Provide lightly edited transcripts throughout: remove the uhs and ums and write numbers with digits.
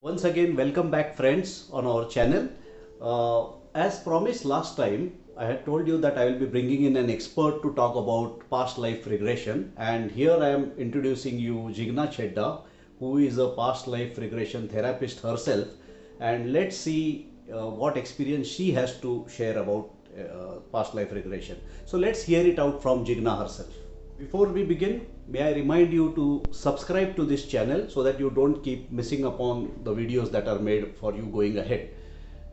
Once again, welcome back, friends, on our channel. As promised last time, I had told you that I will be bringing in an expert to talk about past life regression, and here I am introducing you Jigna Chedda, who is a past life regression therapist herself, and let's see what experience she has to share about past life regression. So let's hear it out from Jigna herself. Before we begin, may I remind you to subscribe to this channel so that you don't keep missing upon the videos that are made for you going ahead.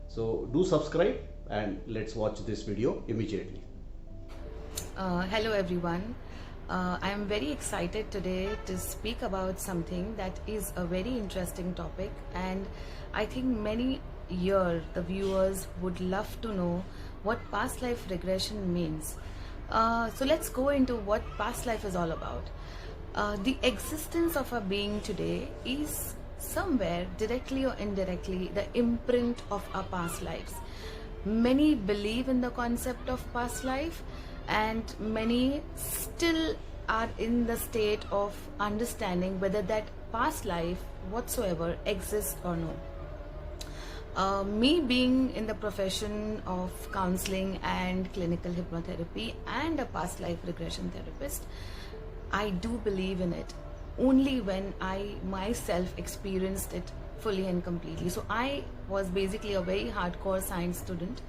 So do subscribe and let's watch this video immediately. Hello everyone. I am very excited today to speak about something that is a very interesting topic, and I think many the viewers would love to know what past life regression means. So let's go into what past life is all about. The existence of our being today is somewhere directly or indirectly the imprint of our past lives. Many believe in the concept of past life, and many still are in the state of understanding whether that past life whatsoever exists or no. Me being in the profession of counseling and clinical hypnotherapy and a past life regression therapist, I do believe in it only when I myself experienced it fully and completely. So I was basically a very hardcore science student,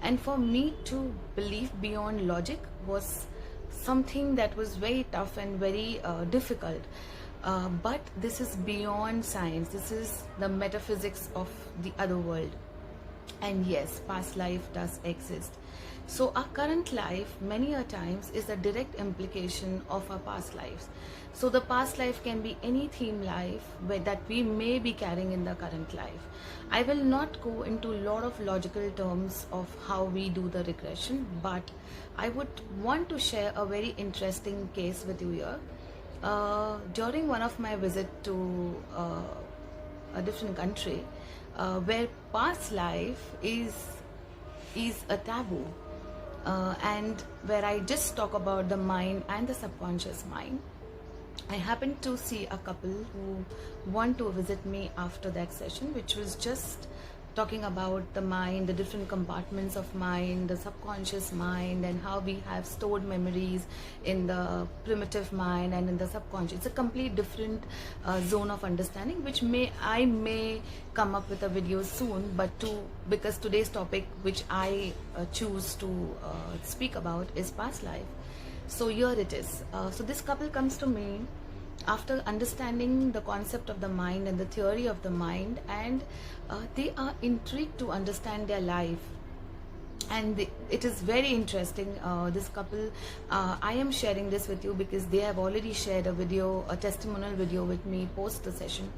and for me to believe beyond logic was something that was very tough and very difficult. But this is beyond science. This is the metaphysics of the other world. And yes, past life does exist. So our current life many a times is a direct implication of our past lives. So the past life can be any theme life that we may be carrying in the current life. I will not go into a lot of logical terms of how we do the regression, but I would want to share a very interesting case with you here. During one of my visit to a different country, where past life is a taboo, and where I just talk about the mind and the subconscious mind, I happened to see a couple who want to visit me after that session, which was just talking about the mind, the different compartments of mind, the subconscious mind, and how we have stored memories in the primitive mind and in the subconscious. It's a complete different zone of understanding, which I may come up with a video soon, but because today's topic, which I choose to speak about, is past life. So here it is. So this couple comes to me after understanding the concept of the mind and the theory of the mind, and they are intrigued to understand their life. And it is very interesting. This couple, I am sharing this with you because they have already shared a testimonial video with me post the session.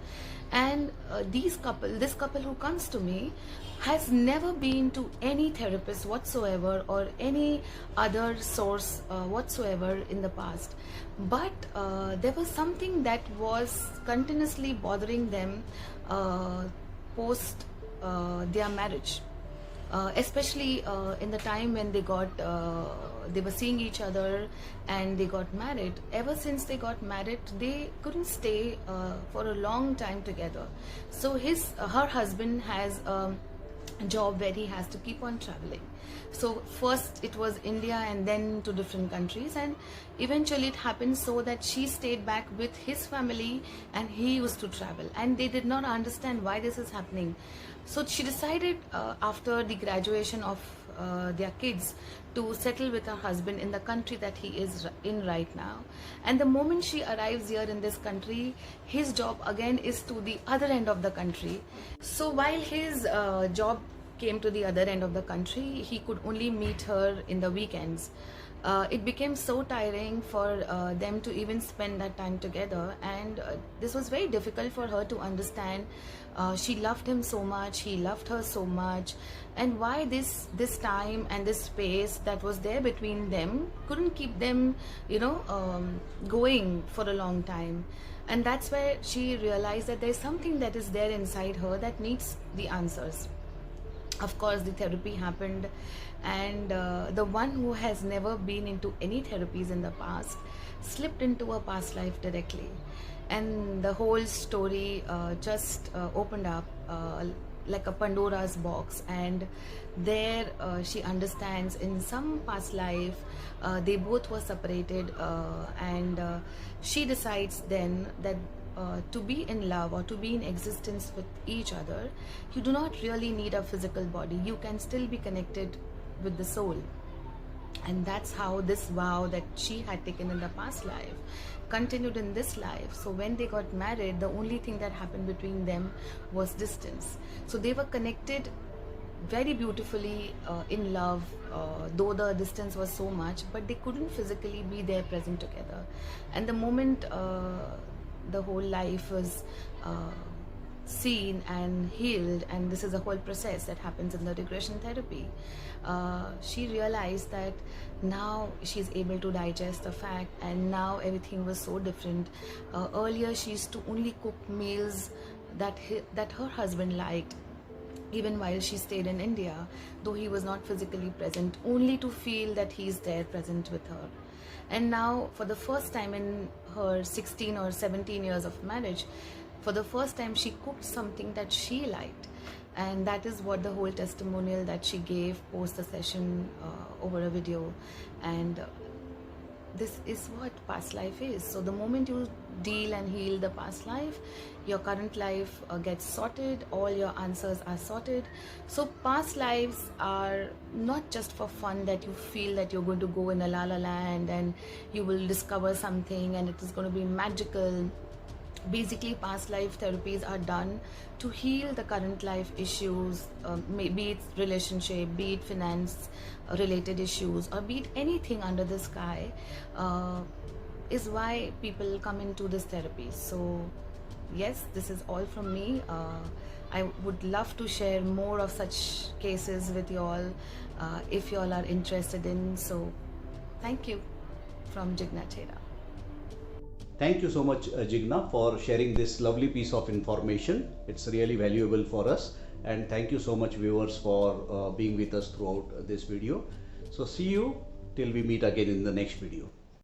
And this couple who comes to me has never been to any therapist whatsoever or any other source whatsoever in the past, but there was something that was continuously bothering them post their marriage. Especially in the time when they were seeing each other and they got married. Ever since they got married, they couldn't stay for a long time together. So her husband has a job where he has to keep on traveling. So first it was India and then to different countries, and eventually it happened so that she stayed back with his family and he used to travel, and they did not understand why this is happening. So she decided after the graduation of their kids to settle with her husband in the country that he is in right now. And the moment she arrives here in this country, his job again is to the other end of the country. So while his job came to the other end of the country, he could only meet her in the weekends. It became so tiring for them to even spend that time together, and this was very difficult for her to understand. She loved him so much, he loved her so much, and why this time and this space that was there between them couldn't keep them going for a long time. And that's where she realized that there's something that is there inside her that needs the answers. Of course, the therapy happened, and the one who has never been into any therapies in the past slipped into a past life directly. and the whole story just opened up like a Pandora's box, and there she understands in some past life they both were separated, and she decides then that to be in love or to be in existence with each other, you do not really need a physical body. You can still be connected with the soul. And that's how this vow that she had taken in the past life continued in this life. So when they got married, the only thing that happened between them was distance. So they were connected very beautifully in love, though the distance was so much, but they couldn't physically be there present together. And the moment the whole life was seen and healed, and this is a whole process that happens in the regression therapy, she realized that now she's able to digest the fact, and now everything was so different. Earlier she used to only cook meals that her husband liked, even while she stayed in India, though he was not physically present, only to feel that he's there present with her. And now, for the first time in her 16 or 17 years of marriage, for the first time she cooked something that she liked. And that is what the whole testimonial that she gave post the session over a video. And this is what past life is. So the moment you deal and heal the past life, your current life gets sorted, all your answers are sorted. So past lives are not just for fun, that you feel that you're going to go in a la la land and you will discover something and it is going to be magical. Basically, past life therapies are done to heal the current life issues, be it relationship, be it finance related issues, or be it anything under the sky, is why people come into this therapy. So yes, this is all from me. I would love to share more of such cases with you all if you all are interested in. So thank you from Jigna Chera. Thank you so much, Jigna, for sharing this lovely piece of information. It's really valuable for us. And thank you so much, viewers, for being with us throughout this video. So see you till we meet again in the next video.